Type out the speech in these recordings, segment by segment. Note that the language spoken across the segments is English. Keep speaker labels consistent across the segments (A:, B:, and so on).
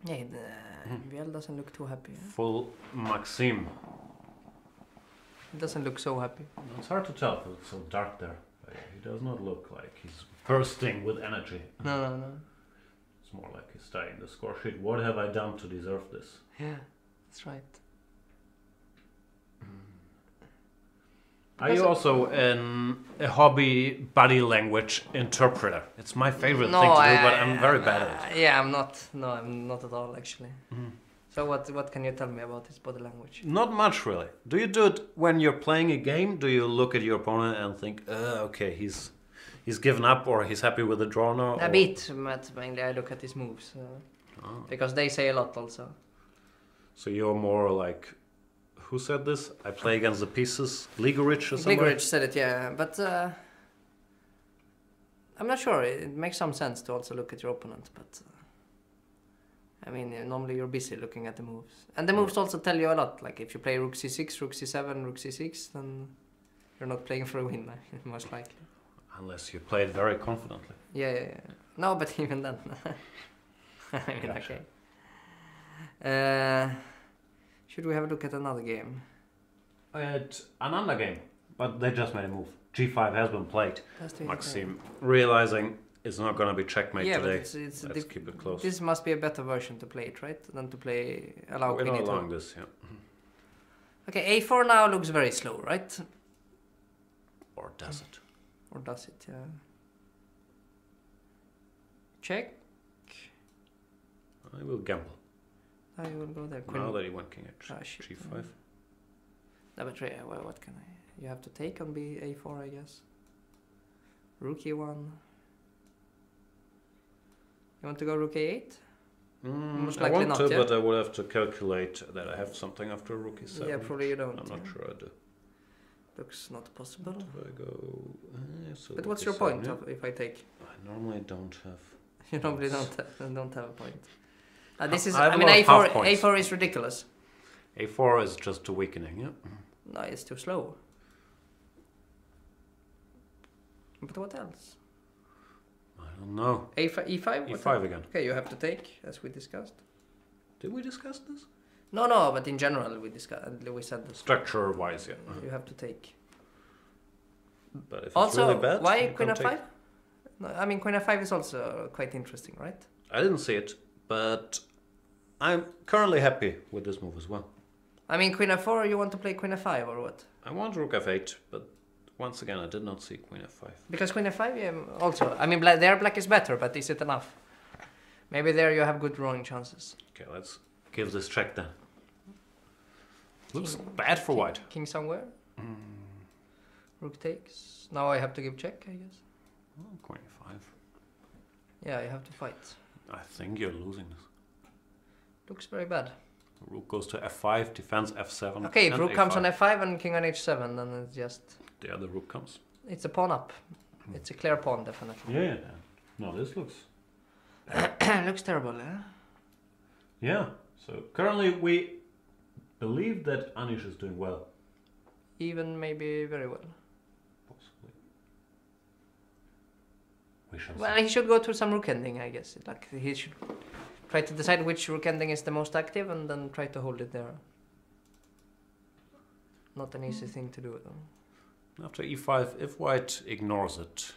A: Yeah, Viel doesn't look too happy. Eh?
B: Full Maxime.
A: He doesn't look so happy.
B: It's hard to tell because it's so dark there. He does not look like he's bursting with energy.
A: No.
B: It's more like he's studying the score sheet. What have I done to deserve this?
A: Yeah, that's right.
B: Are you also a hobby body language interpreter? It's my favorite thing to do, but I'm very bad at it.
A: Yeah, I'm not. No, I'm not at all, actually. So what can you tell me about his body language?
B: Not much, really. Do you do it when you're playing a game? Do you look at your opponent and think, okay, he's given up, or he's happy with the draw now?
A: A bit, but mainly I look at his moves. Because they say a lot also.
B: So you're more like... Who said this? I play against the pieces. Ligorich or something?
A: Ligorich said it, yeah. But I'm not sure. It makes some sense to also look at your opponent. But I mean, normally you're busy looking at the moves. And the moves also tell you a lot. Like if you play rook c6, rook c7, rook c6, then you're not playing for a win, most likely.
B: Unless you play it very confidently.
A: Yeah. No, but even then. I mean,
B: Gotcha.
A: Okay. Should we have a look at another game?
B: At another game, but they just made a move. G5 has been played.
A: Maxime
B: realizing it's not going to be checkmate today.
A: But it's
B: Let's keep it close.
A: This must be a better version to play it, right? Than to play allow
B: We're
A: queen
B: not
A: e2.
B: allowing this, yeah.
A: Okay, a4 now looks very slow, right?
B: Or does it?
A: Or does it? Yeah. Check.
B: I will gamble.
A: I will go there.
B: Now that he went king h,
A: shit.
B: g5.
A: No, but well, what can I? You have to take on a4, I guess. Rook e1. You want to go rook a8? Most
B: I
A: likely
B: want
A: not,
B: to,
A: yeah?
B: but I would have to calculate that I have something after rook e7.
A: Yeah, probably you don't.
B: I'm not sure I do.
A: Looks not possible.
B: If I go... so
A: But
B: rook
A: what's your
B: e7,
A: point
B: yeah?
A: if I take?
B: I normally don't have...
A: You normally don't have a point. This is.
B: I have
A: I
B: a
A: mean,
B: lot of half
A: a4.
B: points.
A: A4 is ridiculous.
B: a4 is just too weakening, yeah?
A: No, it's too slow. But what else?
B: I don't know.
A: E5.
B: E5 again.
A: Okay, you have to take, as we discussed.
B: Did we discuss this?
A: No, but in general we discussed. We said this.
B: Structure-wise, yeah.
A: You have to take.
B: But if it's
A: Also,
B: really bad,
A: why
B: you
A: queen
B: can't
A: f5?
B: take.
A: No, I mean, queen f5 is also quite interesting, right?
B: I didn't see it, but I'm currently happy with this move as well.
A: I mean, queen f4, you want to play queen f5 or what?
B: I want rook f8, but once again, I did not see queen f5.
A: Because queen f5, yeah, also. I mean, there black is better, but is it enough? Maybe there you have good drawing chances.
B: Okay, let's give this check then. Looks bad for white.
A: King somewhere. Rook takes. Now I have to give check, I guess.
B: Oh, queen f5.
A: Yeah, you have to fight.
B: I think you're losing this.
A: Looks very bad.
B: Rook goes to f5, defends f7.
A: Okay, if
B: and
A: rook comes
B: a5.
A: on f5 and king on h7, then it's just...
B: The other rook comes.
A: It's a pawn up. It's a clear pawn, definitely.
B: Yeah. No, this looks...
A: Looks terrible, yeah?
B: Yeah. So currently we believe that Anish is doing well.
A: Even maybe very well.
B: Possibly. We shall
A: Well,
B: see.
A: he should go to some rook ending, I guess. Like, he should try to decide which rook ending is the most active and then try to hold it there. Not an easy thing to do, though.
B: After e5, if white ignores it,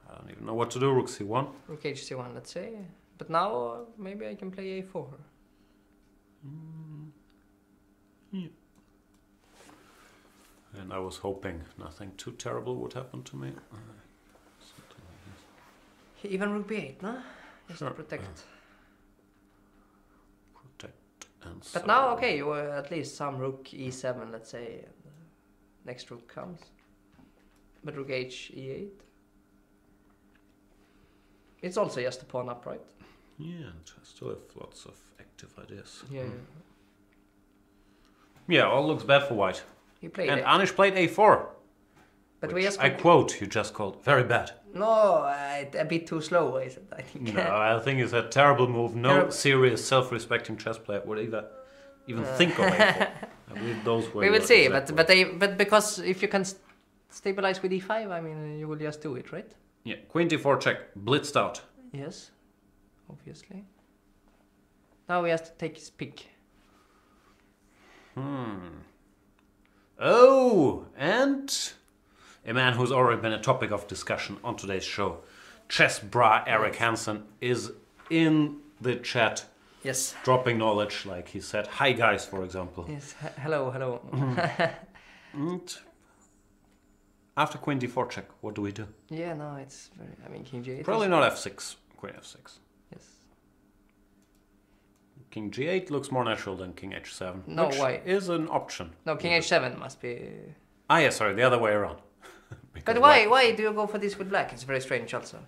B: I don't even know what to do. Rook c1.
A: Rook hc1, let's say. But now, maybe I can play a4.
B: Yeah. And I was hoping nothing too terrible would happen to me. Something like this.
A: Even rook b8, no? Just
B: Sure.
A: to protect.
B: Protect and
A: But
B: so
A: now, okay, you at least some rook e7, let's say. And next rook comes. But rook h e8. It's also just a pawn up, right?
B: Yeah, and I still have lots of active ideas.
A: Yeah.
B: Yeah, all looks bad for white.
A: He played
B: And
A: it.
B: Anish played a4.
A: But
B: which
A: we just
B: I quote, you just called very bad.
A: No, a bit too slow, I said. I think.
B: No, I think it's a terrible move. No
A: Terrible.
B: serious, self-respecting chess player would even think of a4. I believe those were
A: We will
B: your
A: see,
B: exact
A: but
B: words.
A: but because if you can stabilize with e5, I mean, you will just do it, right?
B: Yeah, queen d4 check, blitzed out.
A: Yes, obviously. Now he has to take his pick.
B: Oh, and a man who's already been a topic of discussion on today's show, Chess Bra Eric Hansen, is in the chat.
A: Yes.
B: Dropping knowledge, like he said. Hi guys, for example.
A: Yes. Hello, hello.
B: And after queen d4 check, what do we do?
A: Yeah, no, it's very... I mean, king g8...
B: Probably not f6, queen f6.
A: Yes.
B: King g8 looks more natural than king h7.
A: No,
B: which
A: why?
B: is an option.
A: No, king h7 must be...
B: Ah, yeah, sorry, the other way around.
A: But why do you go for this with black? It's very strange also.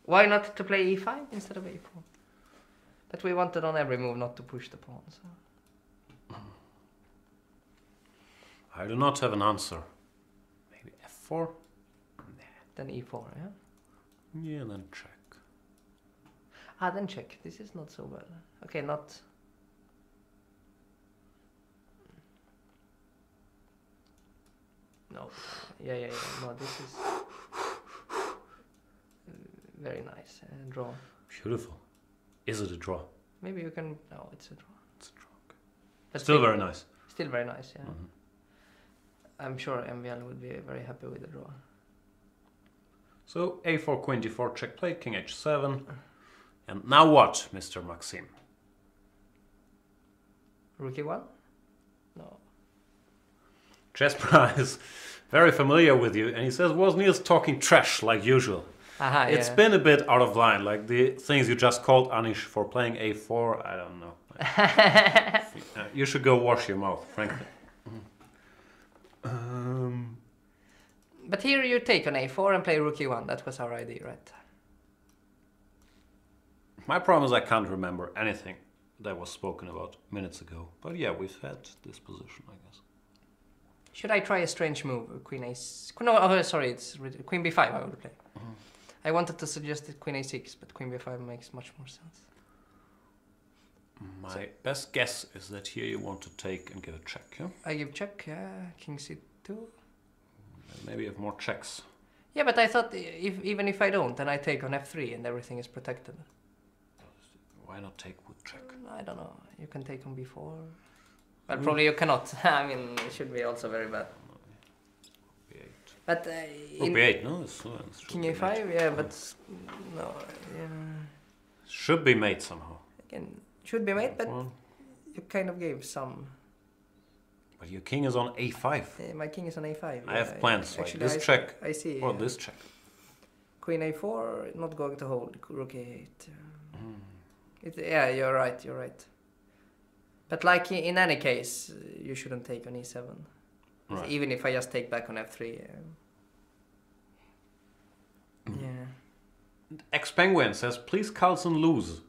A: Why not to play e5 instead of a4? But we wanted on every move not to push the pawn, so...
B: I do not have an answer. Maybe f4? Nah.
A: Then e4, yeah?
B: Yeah, then check.
A: Ah, then check. This is not so bad. Okay, not... No. Yeah. No, this is... very nice. Draw.
B: Beautiful. Is it a draw?
A: Maybe you can... No, it's a draw.
B: It's a draw. Okay.
A: But
B: Still very nice.
A: Still very nice, yeah. I'm sure MVL would be very happy with the draw.
B: So a4, queen d4, check play, king h7. And now what, Mr. Maxime?
A: Rook e1? No.
B: Chessbra is very familiar with you, and he says, was Niels talking trash like usual?
A: Aha,
B: It's
A: yeah.
B: been a bit out of line, like the things you just called Anish for playing a4, I don't know. You should go wash your mouth, frankly.
A: But here you take on a4 and play rook e1. That was our idea, right?
B: My problem is I can't remember anything that was spoken about minutes ago. But yeah, we've had this position, I guess.
A: Should I try a strange move? Queen a... No, oh, sorry, it's queen b5 I would play. I wanted to suggest that queen a6, but queen b5 makes much more sense.
B: My best guess is that here you want to take and give a check, yeah?
A: I give check, yeah, king c2.
B: Maybe you have more checks.
A: Yeah, but I thought even if I don't, then I take on f3 and everything is protected.
B: Why not take with check?
A: I don't know. You can take on b4. Well, probably you cannot. I mean, it should be also very bad.
B: B8.
A: But
B: b8, no? It's
A: king a5, yeah, but no, yeah.
B: Should be made somehow.
A: Again, should be made, but you kind of gave some.
B: But your king is on a5.
A: My king is on a5.
B: I have plans like
A: actually,
B: this check.
A: I see.
B: Or this check.
A: Queen a4, not going to hold. Rook a8. Yeah, you're right. But like in any case, you shouldn't take on e7.
B: Right.
A: Even if I just take back on f3. Yeah.
B: X-Penguin says, please Carlsen lose.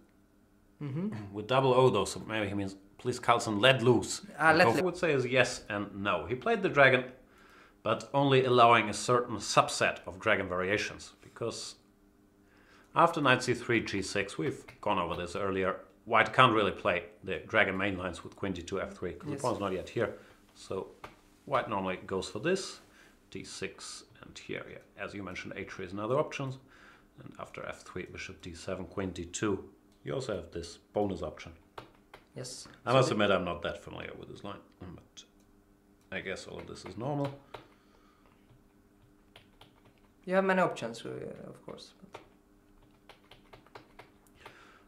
B: With double O though, so maybe he means please Carlsen let loose. I would say is yes and no. He played the dragon, but only allowing a certain subset of dragon variations. Because after knight c3, g6, we've gone over this earlier, white can't really play the dragon main lines with queen d2, f3, because the pawn's not yet here. So white normally goes for this, d6, and here, yeah, as you mentioned, h3 is another option. And after f3, bishop d7, queen d2. You also have this bonus option.
A: Yes.
B: I must admit I'm not that familiar with this line, but I guess all of this is normal.
A: You have many options, of course.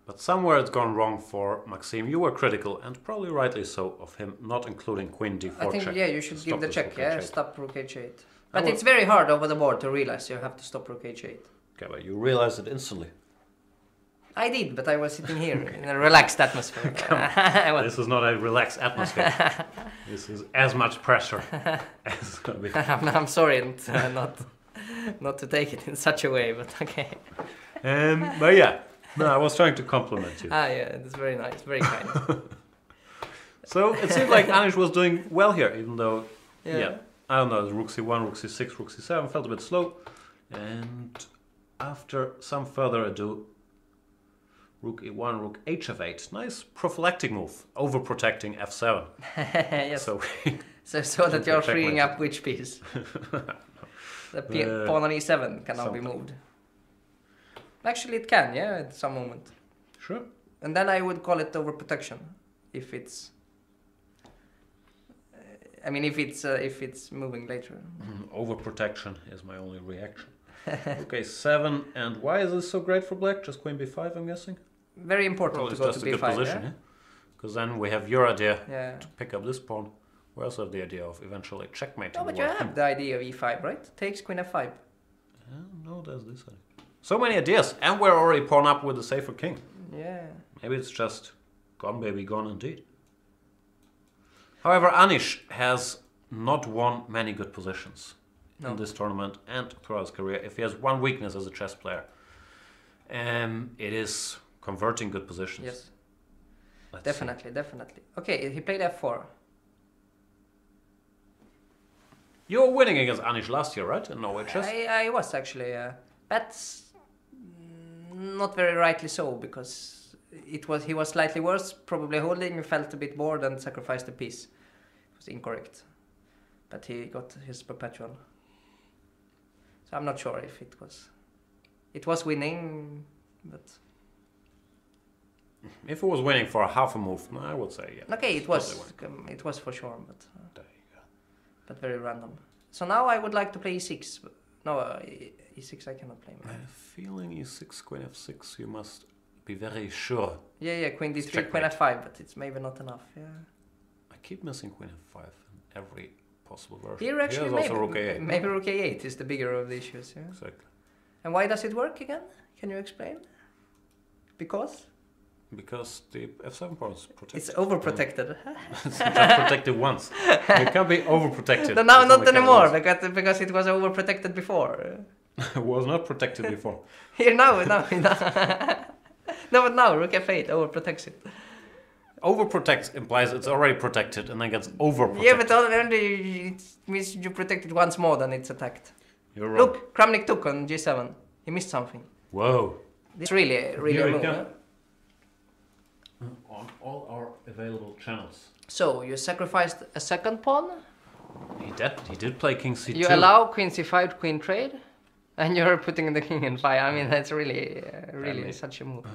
B: But somewhere it's gone wrong for Maxime. You were critical, and probably rightly so, of him not including queen d4
A: I think,
B: check.
A: yeah, you should give the check, yeah, stop rook h8. But
B: will...
A: it's very hard over the board to realize you have to stop rook h8.
B: Okay, but you realized it instantly.
A: I did, but I was sitting here in a relaxed atmosphere.
B: This is not a relaxed atmosphere. This is as much pressure as it's going to be.
A: I'm sorry not to take it in such a way, but okay.
B: But yeah, no, I was trying to compliment you.
A: Ah, yeah, it's very nice, very kind.
B: So it seemed like Anish was doing well here, even though, yeah I don't know, rook c1, rook c6, rook c7 felt a bit slow. And after some further ado, rook e1, rook hf8. Nice prophylactic move, overprotecting f7.
A: Yes.
B: So
A: that you're freeing up which piece? The pawn on e7 can now be moved. Actually, it can, yeah, at some moment.
B: Sure.
A: And then I would call it overprotection, if it's. I mean, if it's moving later.
B: Overprotection is my only reaction. Okay, 7, and why is this so great for black? Just queen b5, I'm guessing?
A: Very important to go to b5,
B: good position, yeah? Because then we have your idea
A: Yeah.
B: to pick up this pawn. We also have the idea of eventually checkmating.
A: No, but
B: the
A: you
B: white
A: have the idea of e5, right? Takes queen f5.
B: No, there's this idea. So many ideas, and we're already pawn up with a safer king.
A: Yeah.
B: Maybe it's just gone, baby, gone indeed. However, Anish has not won many good positions in this tournament and throughout his career. If he has one weakness as a chess player, it is converting good positions.
A: Yes. Definitely. Okay, he played f4.
B: You were winning against Anish last year, right? In Norway chess?
A: I was actually. That's not very rightly so, because he was slightly worse, probably holding, felt a bit bored and sacrificed a piece. It was incorrect. But he got his perpetual. So I'm not sure if it was. It was winning, but.
B: If it was winning for a half a move, I would say yeah.
A: Okay, it was for sure, but.
B: There you go.
A: But very random. So now I would like to play e6. No, e6 I cannot play.
B: I have a feeling e6, queen f6, you must be very sure.
A: Yeah, queen d3, queen f5, but it's maybe not enough, yeah.
B: I keep missing queen f5 in every possible version.
A: Here actually
B: also rook a8.
A: Maybe rook a8 is the bigger of the issues, yeah.
B: Exactly.
A: And why does it work again? Can you explain? Because?
B: Because the f7 pawn is protected.
A: It's overprotected.
B: It's just protected once. You can't be overprotected.
A: No, not anymore, because it was overprotected before.
B: It was not protected before.
A: Here now. No, but now rook f8 overprotects it.
B: Overprotects implies it's already protected and then gets overprotected.
A: Yeah, but only it means you protect it once more than it's attacked.
B: You're wrong.
A: Look, Kramnik took on g7. He missed something.
B: Whoa.
A: This really a move. Huh?
B: On all our available channels.
A: So you sacrificed a second pawn.
B: He did play king c2.
A: You allow queen c5 queen trade, and you're putting the king in 5. I mean, that's really such a move.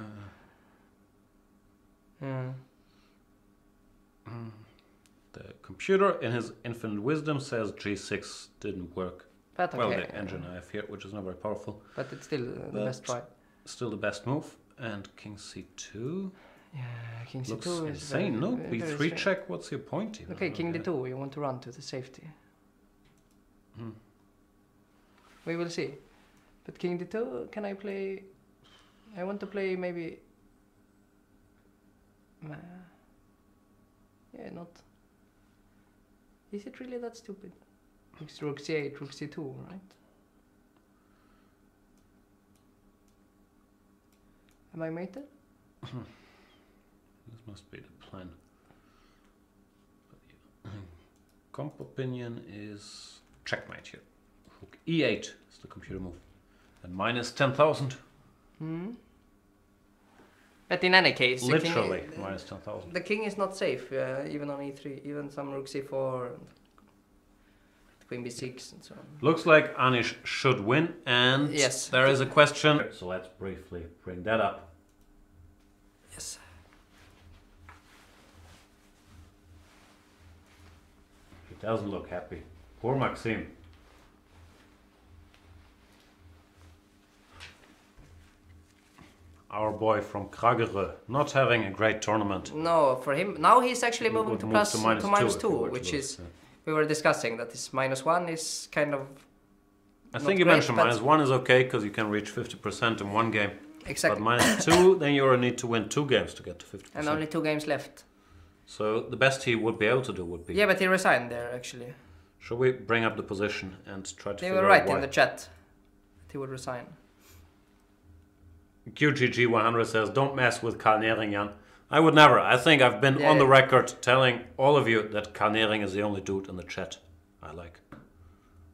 B: The computer, in his infinite wisdom, says g6 didn't work.
A: But okay.
B: Well, the engine I have here, which is not very powerful.
A: But it's still the best try.
B: Still the best move. And king c2.
A: Yeah, king
B: looks
A: c2 is
B: insane, no? b3 check, what's your point even?
A: Okay, king d2, you want to run to the safety. We will see. But king d2, can I play... I want to play maybe... Yeah, not... Is it really that stupid? It's rook c8, rook c2, right? Am I mated?
B: This must be the plan. Comp opinion is checkmate here. Rook e8 is the computer move. And minus 10,000.
A: But in any case...
B: Literally minus 10,000.
A: The king is not safe, even on e3. Even some rook c4, and queen b6 and so on.
B: Looks like Anish should win, and
A: yes,
B: there is a question. So let's briefly bring that up.
A: Yes.
B: He doesn't look happy. Poor Maxime. Our boy from Kragerø, not having a great tournament.
A: No, for him now he's actually moving to minus two, which is we were discussing that this -1 is kind of.
B: I think you mentioned -1 is okay because you can reach 50% in one game.
A: Exactly.
B: But -2, then you need to win 2 games to get to 50%.
A: And only 2 games left.
B: So the best he would be able to do would be.
A: Yeah, but he resigned there actually.
B: Should we bring up the position and try to?
A: They
B: figure
A: were
B: out
A: right
B: why?
A: in the chat that he would resign.
B: QGG100 says, "Don't mess with Karl Nering, Jan." I would never. I think I've been on the record telling all of you that Karl Nering is the only dude in the chat I like.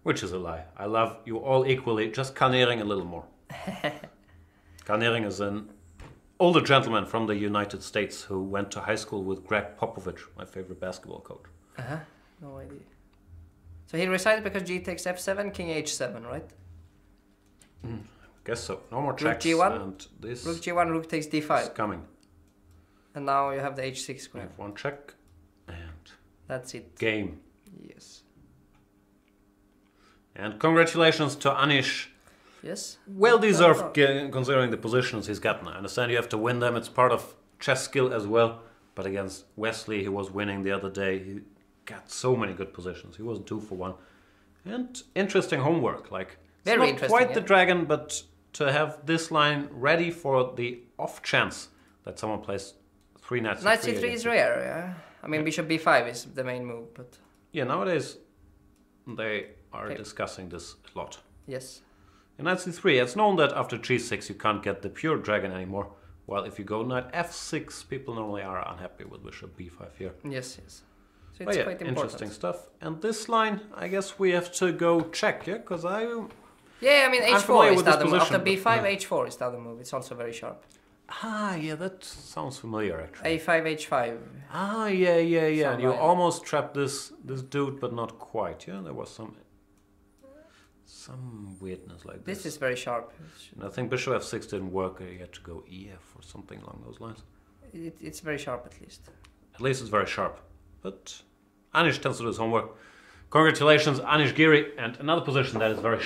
B: Which is a lie. I love you all equally, just Karl Nering a little more. Karl Nering is an older gentleman from the United States who went to high school with Greg Popovich, my favorite basketball coach.
A: No idea. So he resigned because G takes f7, king h7, right?
B: Guess so. No more checks.
A: Rook g1,
B: and this
A: rook g1, rook takes d5.
B: is coming.
A: And now you have the h6 square.
B: F1 check. And
A: that's it.
B: Game.
A: Yes.
B: And congratulations to Anish.
A: Yes.
B: Well deserved considering the positions he's gotten. I understand you have to win them. It's part of chess skill as well. But against Wesley, he was winning the other day. He got so many good positions. He was 2 for 1. And interesting homework. Like, it's
A: very
B: not quite the dragon, but to have this line ready for the off chance that someone plays 3 knights.
A: Knight c3 is rare, yeah. I mean, bishop b5 is the main move, but...
B: Yeah, nowadays they are discussing this a lot.
A: Yes.
B: In knight c3, it's known that after g6 you can't get the pure dragon anymore. While if you go knight f6, people normally are unhappy with bishop b5 here.
A: Yes, yes. So it's quite important.
B: Interesting stuff. And this line, I guess we have to go check, yeah? Because
A: yeah, I mean, h4 is the other move. After b5, h4 is the other move. It's also very sharp.
B: Ah, yeah, that sounds familiar, actually.
A: a5, h5.
B: Ah, yeah. You almost trapped this dude, but not quite, yeah? There was some weirdness like this.
A: This is very sharp.
B: And I think bishop f6 didn't work. You had to go ef or something along those lines.
A: It's very sharp, at least.
B: At least it's very sharp. But Anish tends to do his homework. Congratulations, Anish Giri. And another position that is very